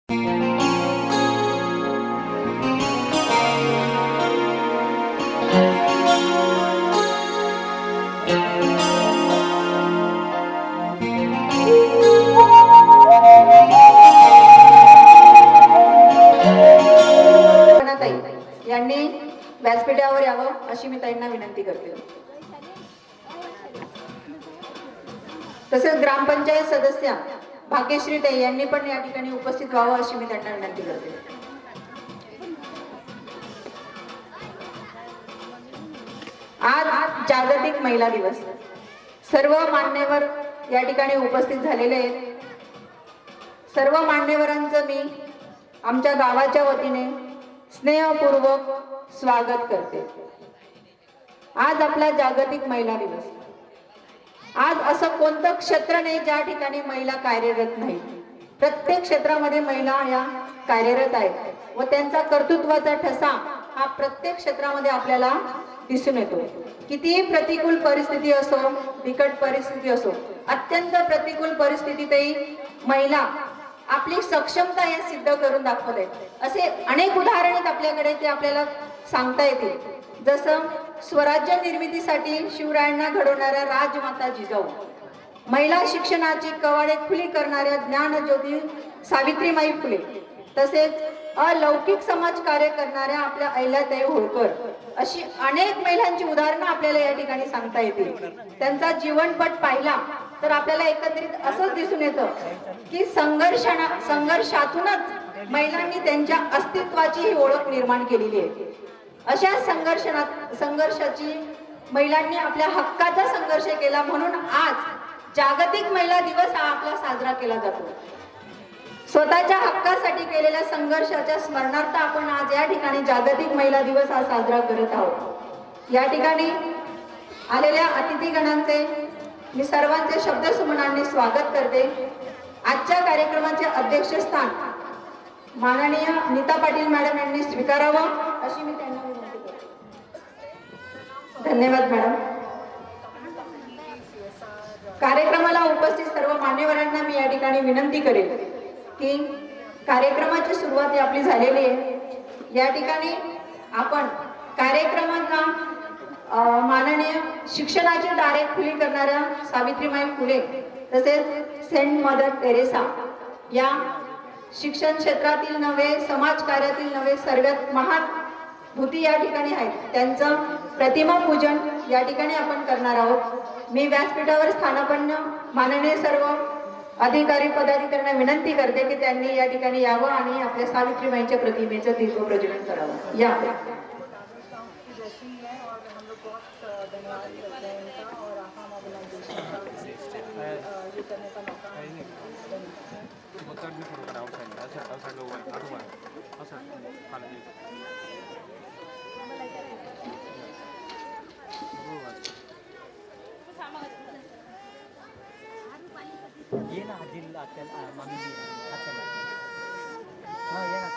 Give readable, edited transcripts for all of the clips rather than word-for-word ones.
यांनी व्यासपीठावर यावं अशी मी ताईंना विनंती करते। तसेच ग्रामपंचायत सदस्य भाग्यश्री ताई यांनी पण या ठिकाणी उपस्थित व्हावं अशी मी त्यांना विनंती करते। आज जागतिक महिला दिवस, सर्व मान्यवर या ठिकाणी उपस्थित झालेले आहेत। सर्व मान्यवरांचं मी आमच्या गावाच्या वतीने स्नेहपूर्वक स्वागत करते। आज आपला जागतिक महिला दिवस। आज असं कोणतं क्षेत्र नाही ज्या ठिकाणी महिला कार्यरत नाही। प्रत्येक क्षेत्रामध्ये महिला या कार्यरत आहेत व त्यांचा कर्तृत्वाचा ठसा हा प्रत्येक क्षेत्रामध्ये आपल्याला दिसून येतो। कितीही प्रतिकूल परिस्थिती असो, बिकट परिस्थिती असो, अत्यंत प्रतिकूल परिस्थितीतही महिला आपली सक्षमता हे सिद्ध करून दाखवत आहेत। असे अनेक उदाहरण आपल्याकडे ते आपल्याला सांगता येतील। जसं स्वराज्य निर्मितीसाठी शिवरायांना घडवणाऱ्या राजमाता जिजाऊ, महिला शिक्षणाची कवाडे खुली करणाऱ्या ज्ञानज्योती सावित्रीबाई फुले, तसेच अलौकिक समाज कार्य करणाऱ्या आपल्या अहिल्याताई होळकर, अशी अनेक महिलांची उदाहरणं आपल्याला या ठिकाणी सांगता येतील। त्यांचा जीवनपट पाहिला तर आपल्याला एकत्रित असंच दिसून येतं की संघर्षातूनच महिलांनी त्यांच्या अस्तित्वाची ही ओळख निर्माण केलेली आहे। अशा संघर्षाची महिलांनी आपल्या हक्काचा संघर्ष केला, म्हणून आज जागतिक महिला दिवस हा आपला साजरा केला जातो। स्वतःच्या हक्कासाठी केलेल्या संघर्षाच्या स्मरणार्थ आपण आज या ठिकाणी जागतिक महिला दिवस हा साजरा करत आहोत। या ठिकाणी आलेल्या अतिथीगणांचे मी सर्वांचे शब्दसुमनांनी स्वागत करते। आजच्या कार्यक्रमाचे अध्यक्षस्थान माननीय नीता पाटील मॅडम यांनी स्वीकारावं अशी मी त्यांना विनंती करते। धन्यवाद मॅडम। कार्यक्रमाला उपस्थित सर्व मान्यवरांना मी या ठिकाणी विनंती करेन की कार्यक्रमाची सुरुवात आपली झालेली आहे। या ठिकाणी आपण कार्यक्रमांना माननीय शिक्षणाची दारे खुली करणाऱ्या सावित्रीबाई फुले तसेच सेंट मदर टेरेसा या शिक्षण क्षेत्रातील नवे, समाज कार्यातील नवे सर्वात महान भूती या ठिकाणी आहेत। त्यांचं प्रतिमा पूजन या ठिकाणी आपण करणार आहोत। मी व्यासपीठावर स्थानापन्न माननीय सर्व अधिकारी पदाधिकाऱ्यांना विनंती करते की त्यांनी या ठिकाणी यावं आणि आपल्या सावित्रीबाईंच्या प्रतिमेचं दीप प्रज्वलन करावं। या ये ना जिल्हा मामी हाँ ये ना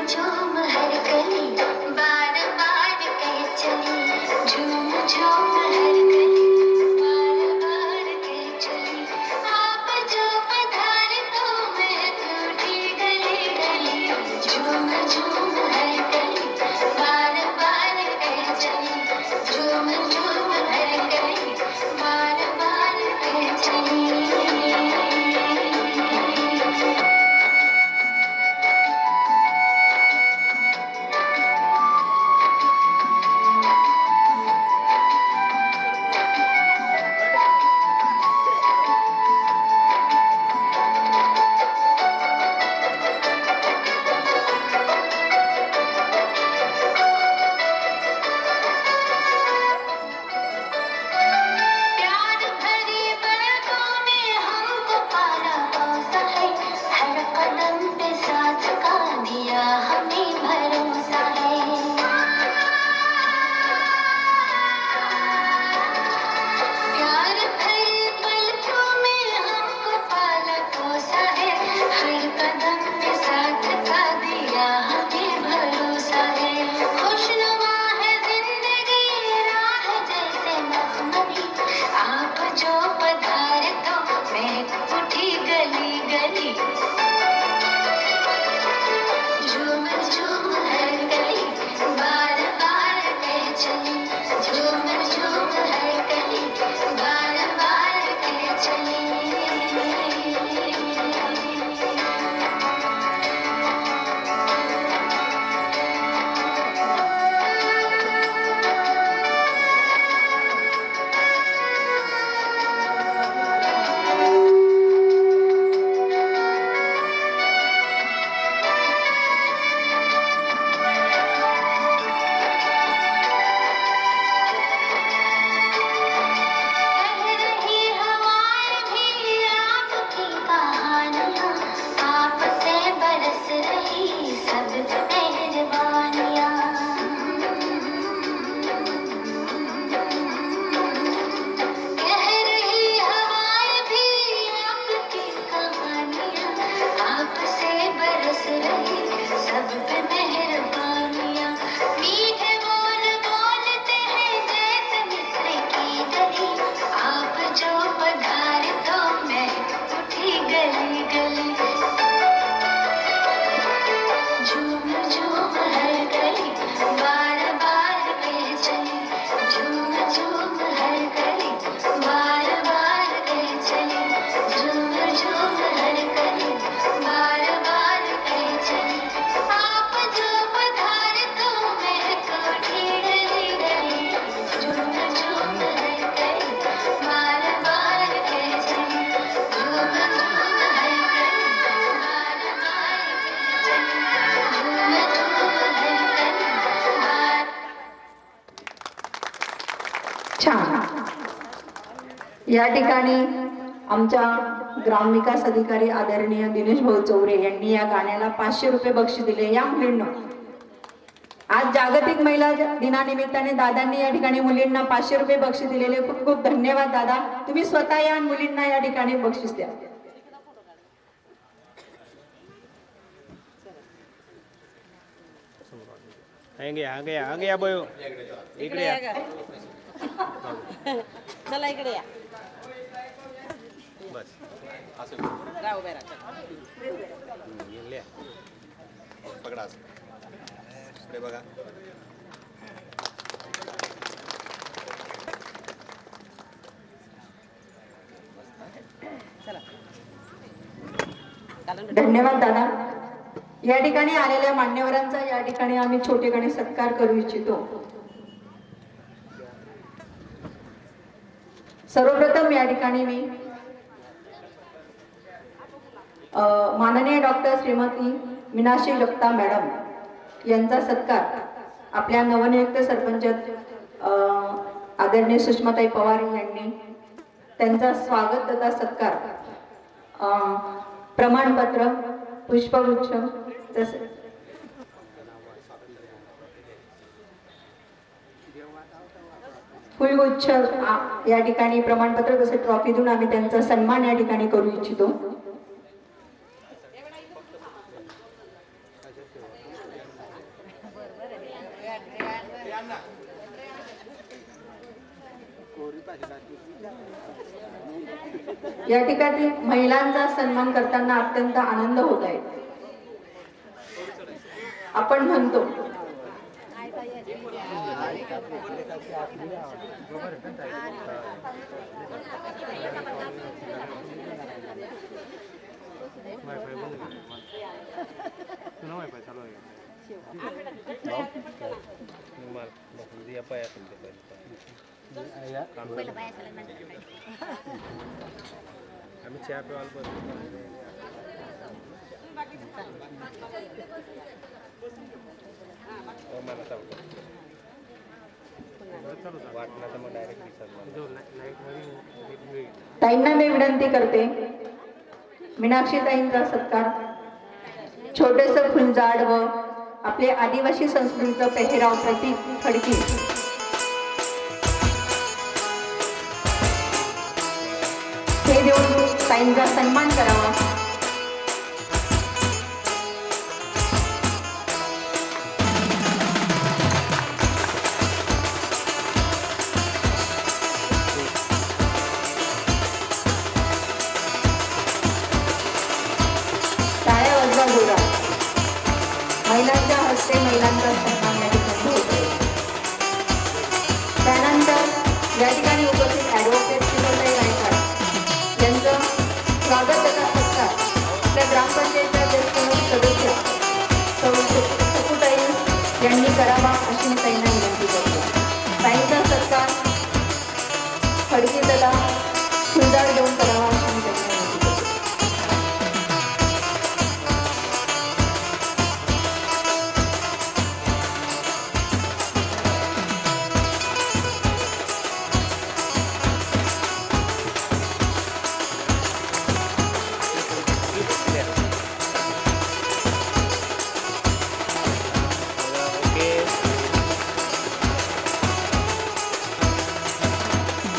झूम हर गली बार बार कह चली झूम झूम हर गली बार बार कह चली आप जो पधारे तो मैं टूटी गली गली झूम झूम हर गली बार बार कह चली झूम झूम हर गली बार बार कह चली। प्यार भरी पलकों ने हमको पाला पौसा है हर कदम पे साथ का दिया हमें भरोसा है प्यार भरी पलकों में हमको पाला पौसा है हर कदम पे साथ का दिया हमें भरोसा है खुशनुमा है जिंदगी राह जैसे मखमली आप जो पधारे तो मैं उठी गली गली झूम झूम हर गली बार बार कह चली झूम झूम हर गली बार बार कह चली। कह रही हवाएं भी आपकी कहानियाँ आपसे बरस रही सब मेहरबानियाँ कह रही हवाएं भी आपकी कहानियाँ आपसे बरस रही सब पे मेहरबानियाँ मीठे बोल बोलते हैं जैसे मिस्र की गली आप जो पधारे तो मैं उठी गली गली झूम झूम हर गली बार बार कह चली झूम झूम हर गली बार बार कह चली झूम झूम हर गली बार बार कह चली आप जो पधारे तो मैं उठी गली गली झूम झूम हर गली बार बार कह चली झूम झूम हर गली बार बार कह चली झूम झूम हर गली बार छान. या ठिकाणी आमच्या ग्रामविकास अधिकारी आदरणीय दिनेश भाऊ चौरे यांनी या गाण्याला 500 रुपये बक्षीस दिले. या मुलींना आज जागतिक महिला दिनानिमित्ताने दादांनी या ठिकाणी मुलींना 500 रुपये बक्षीस दिलेले. खूप खूप धन्यवाद दादा. तुम्ही स्वतः या आणि मुलींना या ठिकाणी बक्षीस द्या. आ गया बयो इकडे या. चला इकडे या बस राहू बेरा चला. ले पकडा असं. इकडे बघा. चला चालन धन्यवाद दादा. या ठिकाणी आलेल्या मान्यवरांचा या ठिकाणी आम्ही छोटेखानी सत्कार करू इच्छितो. सर्वप्रथम या ठिकाणी मी माननीय डॉक्टर श्रीमती मीनाक्षी जगताप मॅडम यांचा सत्कार आपल्या नवनियुक्त सरपंच आदरणीय सुषमाताई पवार यांनी त्यांचा स्वागत तथा सत्कार प्रमाणपत्र पुष्पगुच्छ तसे फुलगुच्छ या ठिकाणी प्रमाणपत्र तसे ट्रॉफी देऊन आम्ही त्यांचा सन्मान या ठिकाणी करू इच्छितो. या ठिकाणी महिलांचा सन्मान करताना अत्यंत आनंद होत आहे. आपण म्हणतो वायफाय बंद कर. तुला वायफाय चालू आहे दिया पाया आम्ही चहा प्यावाल पण मला चालतो वाटणार तर मग डायरेक्ट ताईंना मी विनंती करते, मीनाक्षी ताईंचा सत्कार छोटेसं फुलझाड व आपले आदिवासी संस्कृतीचं पेहराव प्रतीक खडकी हे देऊन ताईंचा सन्मान करावा. टाळ्या वाजवा जोरा. महिलांच्या हस्ते महिलांचा सन्मान या ठिकाणी होतो. त्यानंतर या ठिकाणी उपस्थित ॲडव्होकेट शिवताई गायकवाड यांचं स्वागत तथा सत्कार आपल्या ग्रामपंचायतच्या ज्येष्ठ सदस्य सकुताई यांनी करावा अशी मी ताईंना विनंती करतो. ताईंचा सत्कार खडकी तला फुलझाड देऊन करावा अशी मी ताईंना विनंती करतो.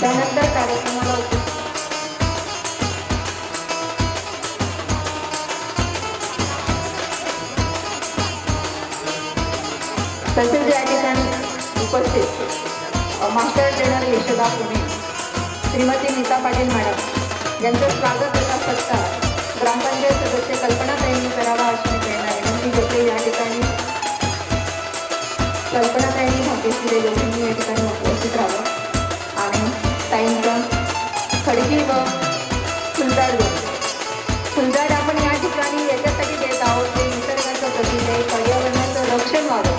त्यानंतर कार्यक्रमाला तसेच या ठिकाणी उपस्थित master trainer Yashoda Pune, Shrimati Nita Patil madam यांचं स्वागत तथा सत्कार ग्रामपंचायत सदस्य कल्पनाताईंनी करावा अशी प्रेरणा विनंती करते. या ठिकाणी कल्पनाताईंनी भाग्यश्री लोकांनी या ठिकाणी उपस्थित राहावं आणि ताईंचं खडकी व फुलझाड आपण या ठिकाणी याच्यासाठी देत आहोत ते निसर्गाचं प्रतीक आहे, पर्यावरणाचं रक्षण व्हावं.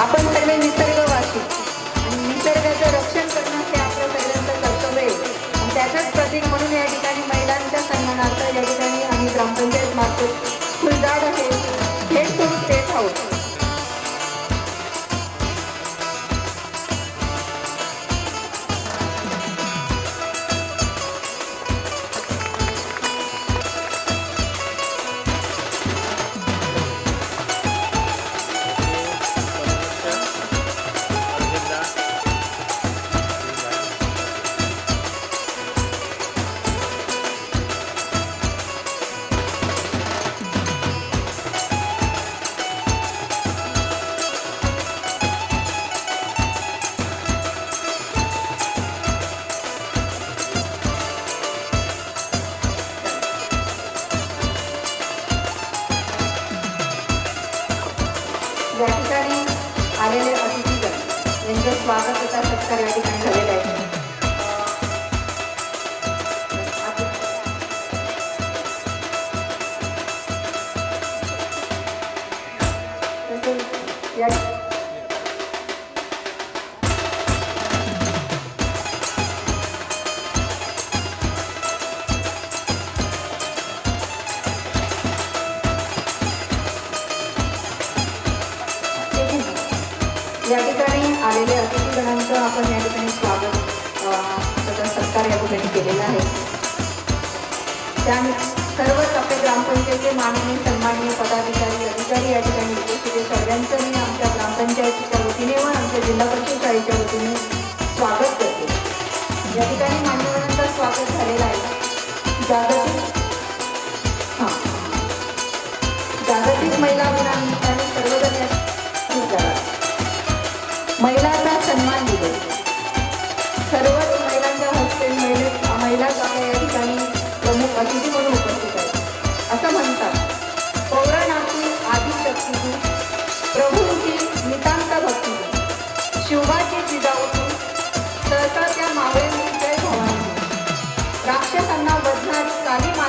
आपण सर्व निसर्गवासी आणि निसर्गाचं रक्षण करणं हे आपलं सगळ्यांचं कर्तव्य आहे. आणि त्याचंच प्रतीक म्हणून या ठिकाणी महिलांच्या सन्मानार्थ या ठिकाणी आम्ही ग्रामपंचायत मार्फत फुलझाड हे भेट स्वरूप देत आहोत. या ठिकाणी आलेले अतिथीगण यांचं स्वागत तथा सत्कार या ठिकाणी झालेला आहे. तसेच या ठिकाणी आलेल्या अतिथीगणांचं आपण या ठिकाणी स्वागत तथा सत्कार या ठिकाणी केलेला आहे. त्या सर्वच आपल्या ग्रामपंचायतीचे माननीय सन्माननीय पदाधिकारी अधिकारी या ठिकाणी उपस्थित सगळ्यांचं मी आमच्या ग्रामपंचायतीच्या वतीने व आमच्या जिल्हा परिषद शाळेच्या वतीने स्वागत करते. या ठिकाणी मान्यवरांचं स्वागत झालेलं आहे. जागतिक महिला दिनानिमित्ताने सर्वजण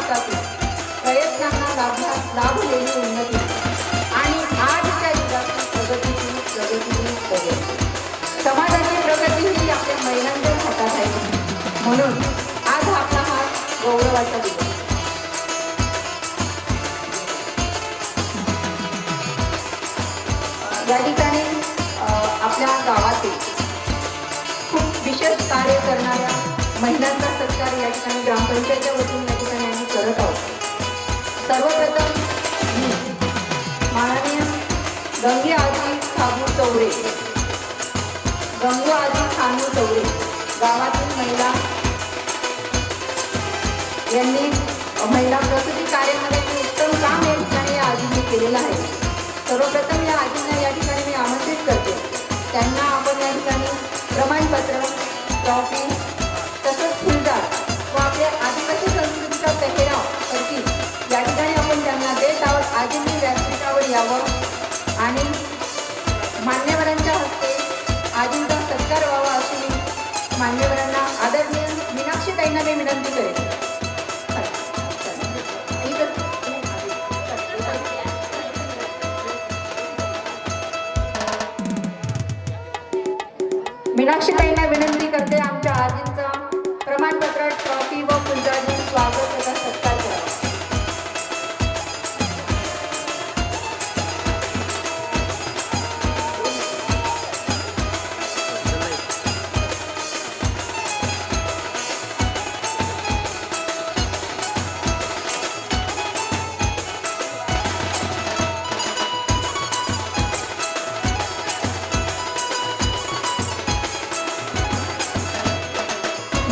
हातातून प्रयत्नांना लाभलेली उन्नती आणि आजच्या युगातील प्रगती समाजाची प्रगती ही आपल्या महिलांच्याच हातात आहे. म्हणून आज आपला हा गौरवाचा दिवस. या ठिकाणी आपल्या गावातील खूप विशेष कार्य करणाऱ्या महिलांचा सत्कार या ठिकाणी ग्रामपंचायतच्या वतीने या ठिकाणी आम्ही करत आहोत. सर्वप्रथम मी माननीय गंगी आजी खानू चौरे गावातील महिला यांनी महिला प्रसूती कार्यामध्ये उत्तम काम या ठिकाणी या आजींनी केलेलं आहे. सर्वप्रथम या आजींना या ठिकाणी मी आमंत्रित करते. त्यांना आपण या ठिकाणी प्रमाणपत्र, ट्रॉफी तसंच फुलदार व आपल्या आदिवासी संस्कृतीचा पेहराव पैकी या ठिकाणी आपण त्यांना देत आहोत. आजींनी व्यासपीठावर यावं आणि मान्यवरांच्या हस्ते आजींचा सत्कार व्हावा अशी मी मान्यवरांना आदरणीय मीनाक्षीताईंना मी विनंती करेन. मीनाक्षीताईंना विनंती करते आमच्या आजींचा प्रमाणपत्र, ट्रॉफी व फुलझाडी स्वागत तथा सत्कार करावा.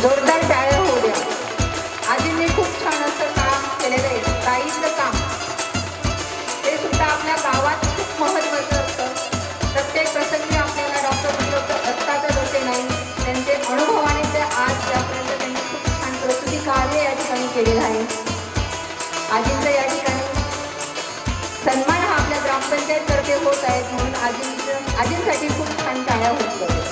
जोरदार टाळ्या होऊ द्या. आजींनी खूप छान असं काम केलेलं आहे. ताईंचं काम ते सुद्धा आपल्या गावात खूप महत्त्वाचं असतं. प्रत्येक प्रसंगी आपल्याला डॉक्टर उपलब्ध असतातच असे नाही. त्यांचे अनुभवाने ते आज त्यापर्यंत त्यांनी खूप छान प्रसूती कार्य या ठिकाणी केलेलं आहे. आजींचं या ठिकाणी सन्मान हा आपल्या ग्रामपंचायततर्फे होत आहे. म्हणून आजींसाठी खूप छान टाळ्या होत आहेत.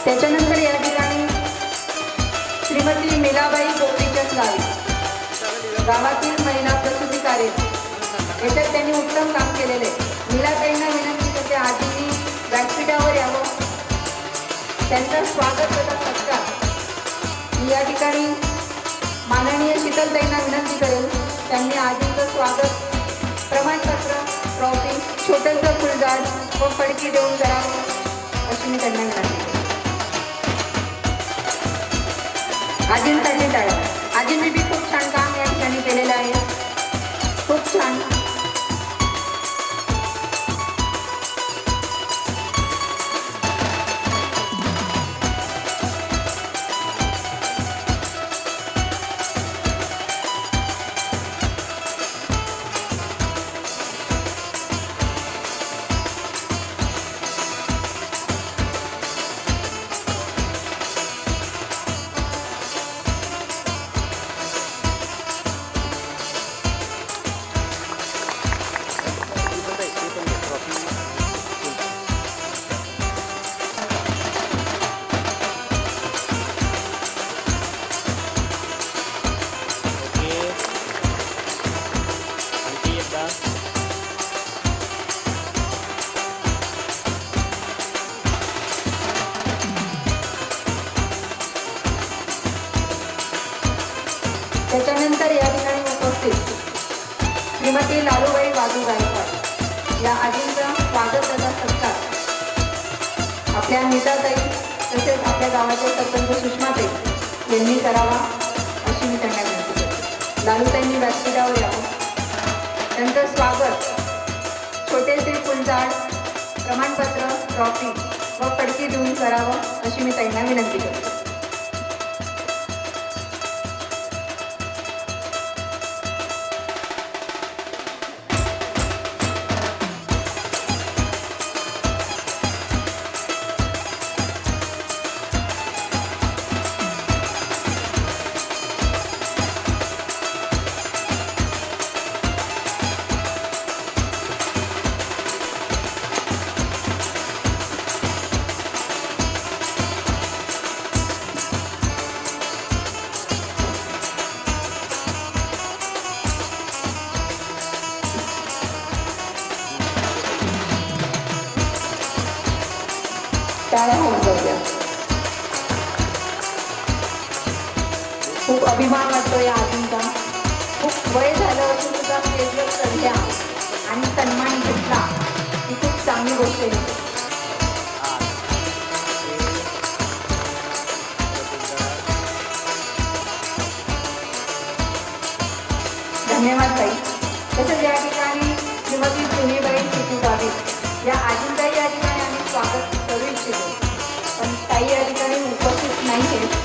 त्याच्यानंतर या ठिकाणी श्रीमती मीलाबाई गोपीचंद गावातील महिला प्रसूती कार्य याच्यात त्यांनी उत्तम काम केलेले आहे. मीलाताईंना विनंती करते आजींनी व्यासपीठावर यावं. त्यांचं स्वागत तथा सत्कार मी या ठिकाणी माननीय शीतलताईंना विनंती करेल. त्यांनी आजींचं स्वागत प्रमाणपत्र, ट्रॉफी, छोटंसं फुलझाड व फडकी देऊन करावं अशी मी त्यांना विनंती करेन. आजींसाठी टाळ्या. आजींनी बी खूप छान काम या ठिकाणी केलेलं आहे. खूप छान. त्याच्यानंतर या ठिकाणी उपस्थित श्रीमती लालूबाई वाजू गायकवाड या आजींचा स्वागत तथा सत्कार आपल्या नीताताई तसेच आपल्या गावाच्या सरपंच सुषमाताई यांनी करावा अशी मी त्यांना विनंती करते. लालूताईंनी व्यासपीठावर यावं. त्यांचं स्वागत छोटेसे फुलझाड, प्रमाणपत्र, ट्रॉफी व फडकी देऊन करावं अशी मी त्यांना विनंती करते. टाळ्या होऊन जाऊया. खूप अभिमान वाटतो या आजींचा. खूप वय झालं असून सुद्धा स्टेजवर चढल्या आणि सन्मान घेतला ही खूप चांगली गोष्ट आहे. धन्यवाद ताई. तसंच या ठिकाणी श्रीमती सुनीबाई चितू गावित या आजींचाही या ठिकाणी आम्ही स्वागत करू इच्छितो, पण ताई या ठिकाणी उपस्थित नाही आहेत.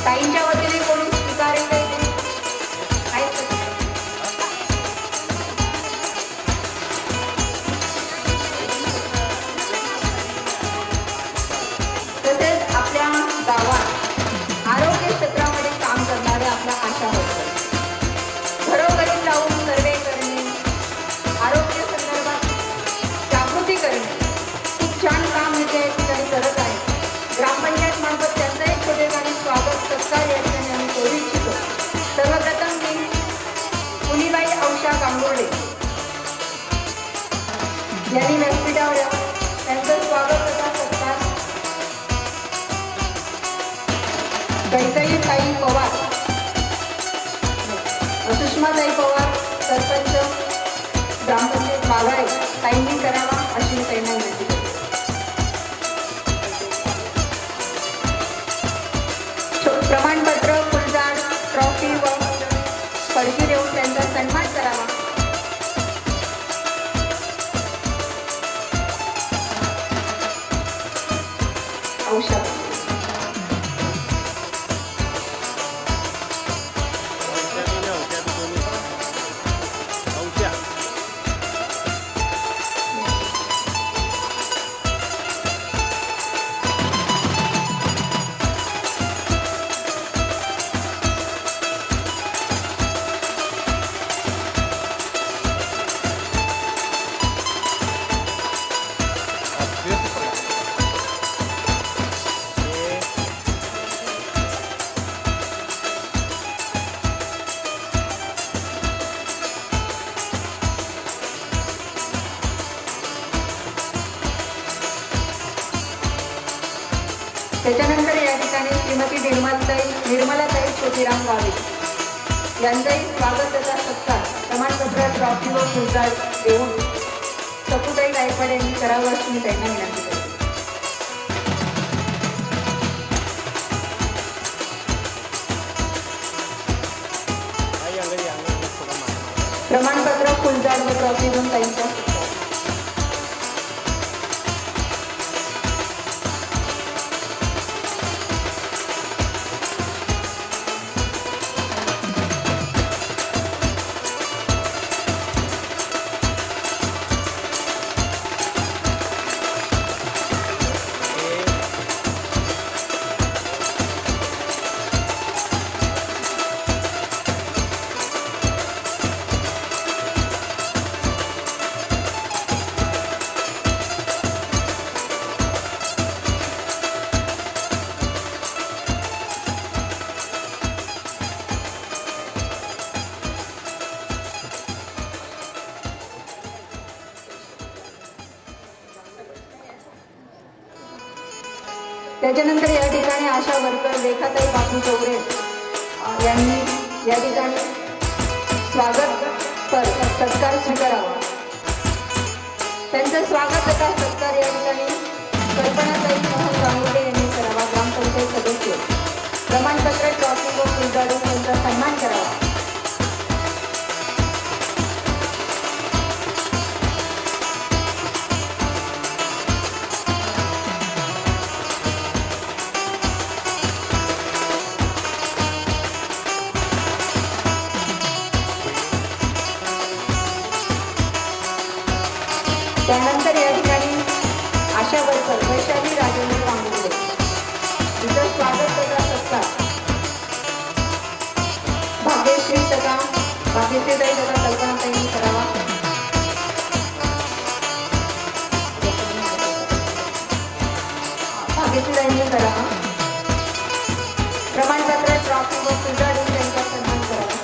ताईंच्या वतीने कोणी स्वीकारेल का इथे? आहेत का? तसेच आपल्या गावात आरोग्य क्षेत्रामध्ये काम करणाऱ्या आपल्या आशा वर्कर घरोघरी जाऊन सर्वे करणे, आरोग्य संदर्भात जागृती करणे, खूप छान काम हे त्या ठिकाणी करत आहे. ग्रामपंचायत मार्फत त्यांचाही छोटेखानी स्वागत सत्कार या ठिकाणी आम्ही करू इच्छितो. सर्वप्रथम मी मुलीबाई औषा गांगोर्डे यांनी व्यासपीठावर यावं. त्यांचं स्वागत तथा सत्कार कैकईताई पवार, सुषमाताई पवार सरपंच ग्रामपंचायत मागाळे ताईंनी करावा अशी मी त्यांना विनंती करते. प्रमाणपत्र, फुलझाड, ट्रॉफी व फडकी देऊन त्यांचा सन्मान करावा. औषध त्याच्यानंतर या ठिकाणी श्रीमती निर्मलाताई छोटीराम गावित यांचाही स्वागत तथा सत्कार प्रमाणपत्र, ट्रॉफी व फुलझाड देऊन सकुताई गायकवाड यांनी करावं अशी मी त्यांना विनंती करते. प्रमाणपत्र, फुलझाड व ट्रॉफी देऊन ताईंचा सत्कार. त्याच्यानंतर या ठिकाणी आशा वर्कर रेखाताई बापू चौरे यांनी या ठिकाणी स्वागत सत्कार स्वीकारावा. त्यांचं स्वागत तथा सत्कार या ठिकाणी कल्पनाताई मोहन गांगुर्डे यांनी करावा. ग्रामपंचायत सदस्य प्रमाणपत्र, ट्रॉफी व फुलझाड यांचा सन्मान करावा. त्यानंतर या ठिकाणी आशा वर्कर वैशाली राजेंद्र गांगुर्डे तिचं स्वागत तथा सत्कार भाग्यश्री तथा भाग्यश्रीताई तथा कल्पनाताईंनी करावा. भाग्यश्रीताईंनी करावा. प्रमाणपत्र, ट्रॉफी व फुलझाड देऊन त्यांचा सन्मान करावा.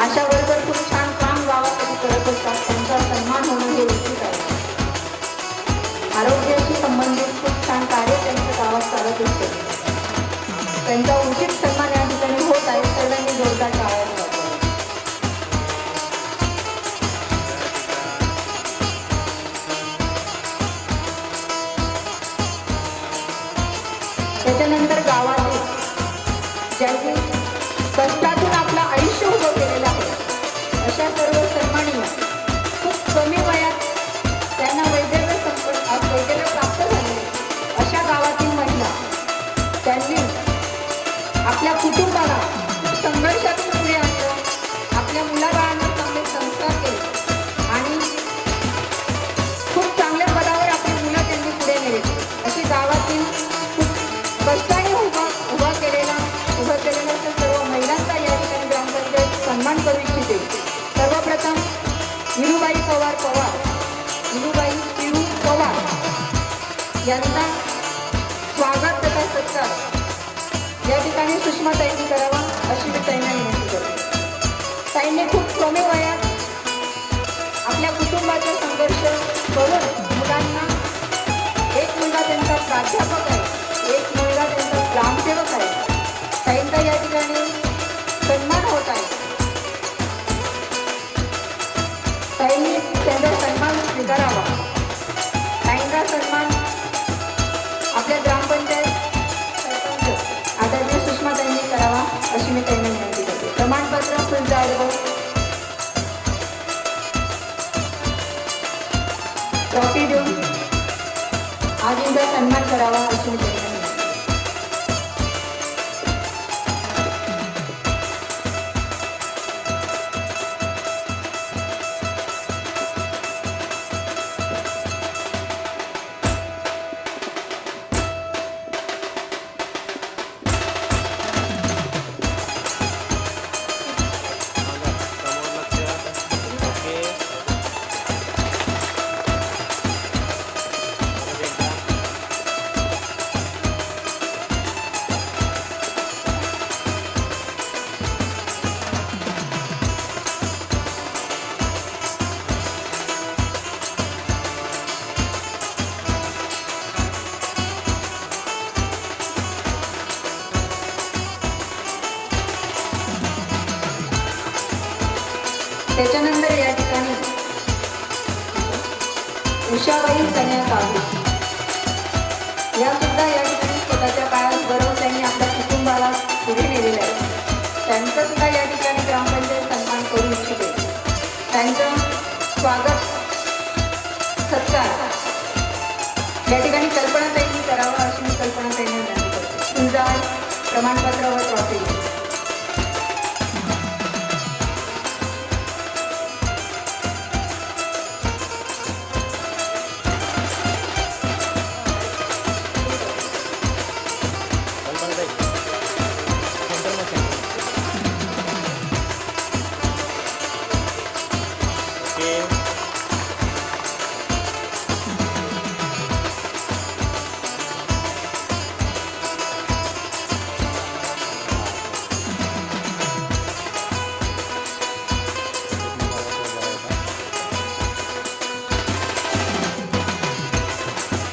आशा त्यांचा उचित सन्मान या ठिकाणी होत आहे. सर्वांनी जोरदार टाळ्या वाजवा. त्याच्यानंतर गावातील ज्यांनी कष्टातून आपलं आयुष्य उभं केलेलं आहे अशा सर्व सन्मानीय खूप कमी वयात त्यांना वैद्यकीय प्राप्त झाले अशा गावातील महिला त्यांनी आपल्या कुटुंबाला खूप संघर्षातून पुढे आणलं. आपल्या मुलाबाळांना चांगले संस्कार केले आणि खूप चांगल्या पदावर आपली मुलं त्यांनी पुढे नेली. अशी गावातील खूप कष्टाने उभा केलेला सर्व महिलांचा या ठिकाणी ग्रामपंचायत सन्मान करू इच्छिते. सर्वप्रथम विनुबाई पवार यांचा स्वागत तथा सत्कार या ठिकाणी सुषमाताईंनी करावा अशी मी ताईंना विनंती करते. ताईंनी खूप कमी वयात आपल्या कुटुंबाचा संघर्ष करून मुलांना, एक मुलगा त्यांचा प्राध्यापक आहे, एक मुलगा त्यांचा ग्रामसेवक आहे. ताईंचा या ठिकाणी सन्मान होत आहे. ताईंनी त्यांचा सन्मान स्वीकारावा. ताईंचा सन्मान आपल्या ग्रामपंचायत सरपंच आदरणीय सुषमाताईंनी करावा अशी मी ताईंना विनंती करते. प्रमाणपत्र फुलझाड ट्रॉफी देऊन आजींचा सन्मान करावा अशी मी ताईंना विनंती. त्याच्यानंतर या ठिकाणी उषाबाई कन्या कावले या सुद्धा या ठिकाणी स्वतःच्या काळात गौरव त्यांनी आपल्या कुटुंबाला पुढे नेलेलं आहे. त्यांचं सुद्धा या ठिकाणी ग्रामपंचायत सन्मान करू इच्छिते. त्यांचं स्वागत सत्कार या ठिकाणी कल्पनाताईंनी करावा अशी मी कल्पनाताईंना विनंती करते. फुलझाड, प्रमाणपत्र व ट्रॉफी.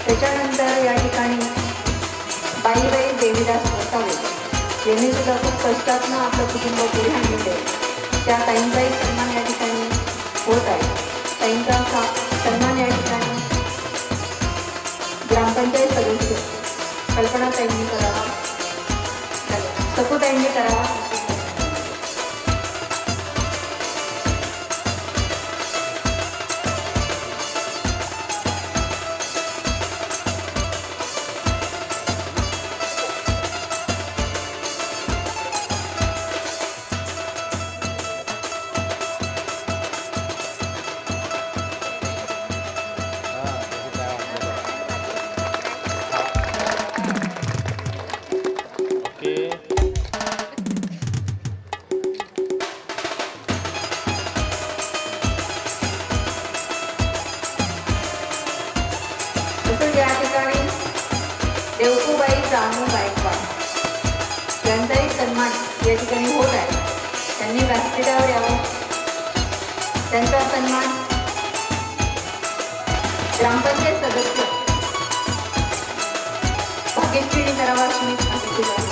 त्याच्यानंतर या ठिकाणी बाईबाई देवीदास वसावे यांनी सुद्धा खूप कष्टातनं आपलं कुटुंब पुढे आणलेलं आहे. त्या ताईंचाही सन्मान या ठिकाणी होत आहे. ताईंचा सन्मान या ठिकाणी ग्रामपंचायत सदस्य कल्पनाताईंनी करावा, सकुताईंनी करावा. या ठिकाणी देवकूबाई जानू गायकवाड यांचाही सन्मान या ठिकाणी होत आहे. त्यांनी व्यासपीठावर यावं. त्यांचा सन्मान ग्रामपंचायत सदस्य भाग्यश्रीने करावा अशी मी अपेक्षित आहे.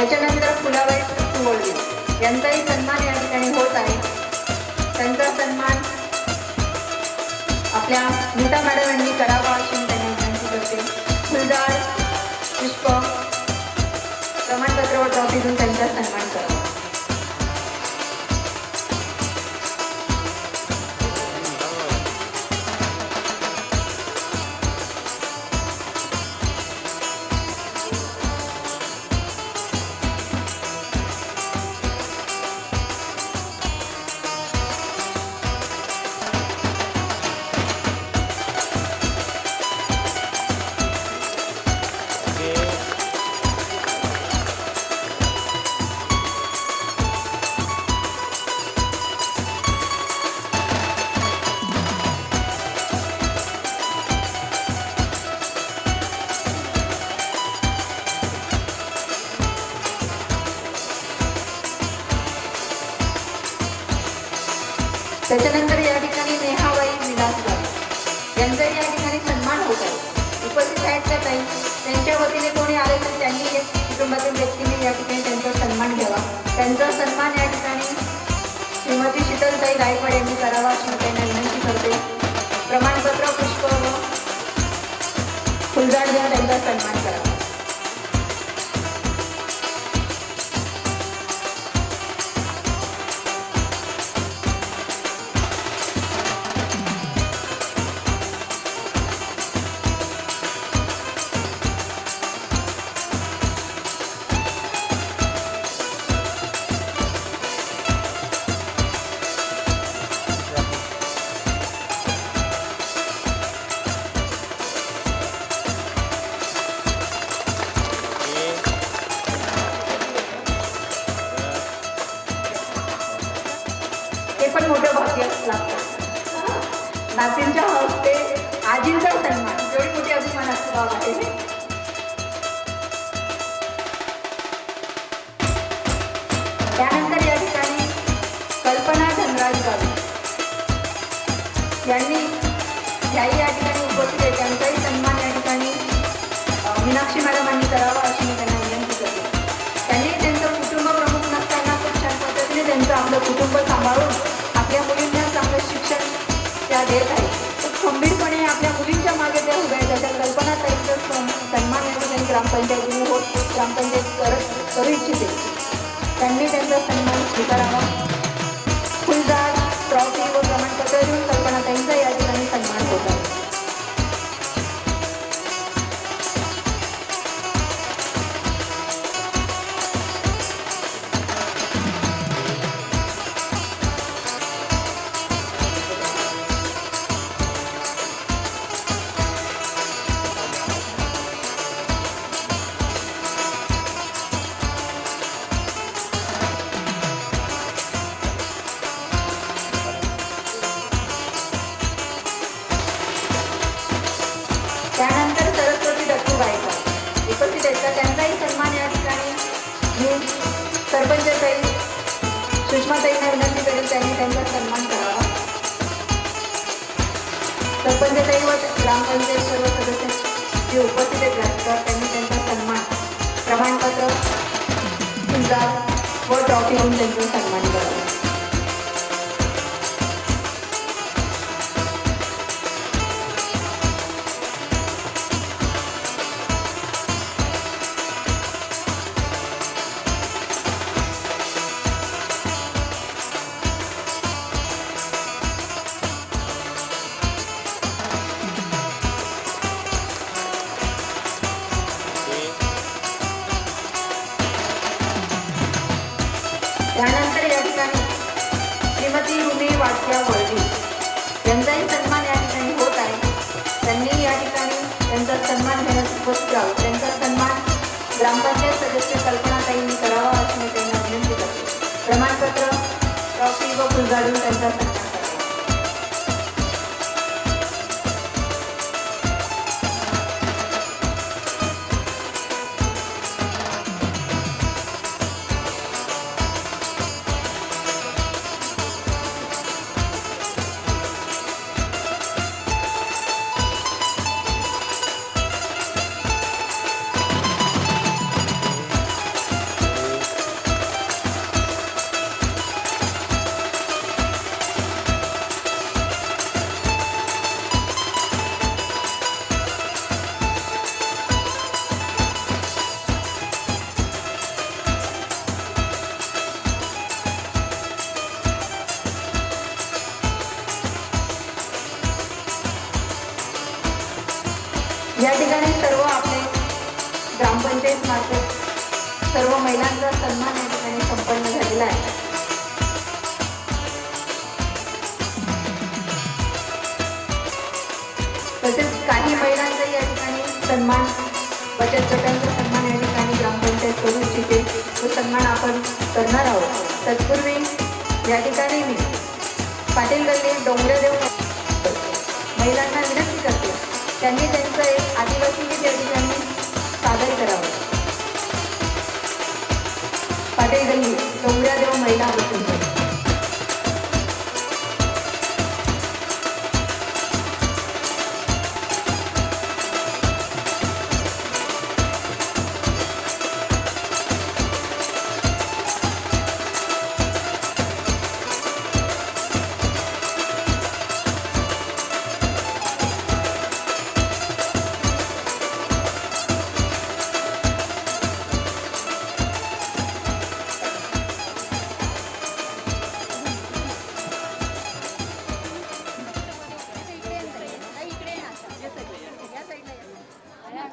त्याच्यानंतर फुलाबाई सुवळवी यांचाही सन्मान या ठिकाणी होत आहे. त्यांचा सन्मान आपल्या नीता मॅडम यांनी करावा अशी मी त्यांना विनंती करते. फुलझाड, पुष्प, प्रमाणपत्र व ट्रॉफी देऊन त्यांचा सन्मान करावा. त्याच्यानंतर या ठिकाणी नेहाबाई विलासराव यांचाही या ठिकाणी सन्मान होत आहे. उपस्थित आहेत त्या ताई, त्यांच्या वतीने कोणी आले तर त्यांनी एक कुटुंबातील व्यक्तीने या ठिकाणी त्यांचा सन्मान घ्यावा. त्यांचा सन्मान या ठिकाणी श्रीमती शीतलताई गायकवाड यांनी करावा अशी मी त्यांना विनंती करते. प्रमाणपत्र, पुष्प व फुलझाड देऊन त्यांचा सन्मान करावा. हे पण मोठं भाग्य लागतं. नातींच्या हस्ते आजींचा सन्मान एवढी मोठी अभिमानाची बाब आहे. त्यानंतर या ठिकाणी कल्पना धनराज गावी यांनी याही या ठिकाणी उपस्थित आहे. त्यांचाही सन्मान या ठिकाणी मीनाक्षी मॅडमांनी करावा अशी मी त्यांना विनंती करते. त्यांनी त्यांचं कुटुंब प्रमुख नसताना खूप छान पद्धतीने त्यांचं आपलं कुटुंब सांभाळून आपल्या मुलींना चांगलं शिक्षण त्या देत आहे. खूप खंबीरपणे आपल्या मुलींच्या मागे त्या उभ्या आहेत. त्याच्या कल्पना त्यांचं सन्मान या ठिकाणी ग्रामपंचायतीने होत ग्रामपंचायत करू इच्छिते. त्यांनी त्यांचा सन्मान स्वीकारावा. फुलझाड, ट्रॉफी व प्रमाणपत्र देऊन कल्पना त्यांचा या ठिकाणी सन्मान होत आहे. त्यानंतर सरस्वती दत्तू गायकवाड उपस्थित आहेत. त्यांचाही सन्मान या ठिकाणी मी सरपंचताई सुषमाताईंना विनंती करेल त्यांनी त्यांचा सन्मान करावा. सरपंचताई व ग्रामपंचायत सर्व सदस्य जे उपस्थित आहेत त्यांनी त्यांचा सन्मान प्रमाणपत्र, फुलझाड व ट्रॉफी देऊन त्यांचा सन्मान करावा. त्यानंतर या ठिकाणी श्रीमती रुमी वाटक्या वळवी यांचाही सन्मान या ठिकाणी होत आहे. त्यांनी या ठिकाणी त्यांचा सन्मान घेण्यास उपस्थित राहावं. त्यांचा सन्मान ग्रामपंचायत सदस्य कल्पनाताईंनी करावा अशी मी त्यांना विनंती करते. प्रमाणपत्र, ट्रॉफी व फुलझाडून त्यांचा सन्मान करावा. या ठिकाणी सर्व आपले ग्रामपंचायत मार्फत सर्व महिलांचा सन्मान या ठिकाणी संपन्न झालेला आहे. तसेच काही महिलांचा या ठिकाणी सन्मान, बचत गटांचा सन्मान या ठिकाणी ग्रामपंचायत करू इच्छिते. तो सन्मान आपण करणार आहोत. तत्पूर्वी या ठिकाणी मी पाटील गल्ली डोंगरेदेव महिलांना विनंती करते, त्यांनी त्यांचं एक आदिवासी गीत या ठिकाणी सादर करावं. पाटील गल्ली डोंगरेदेव महिला बचत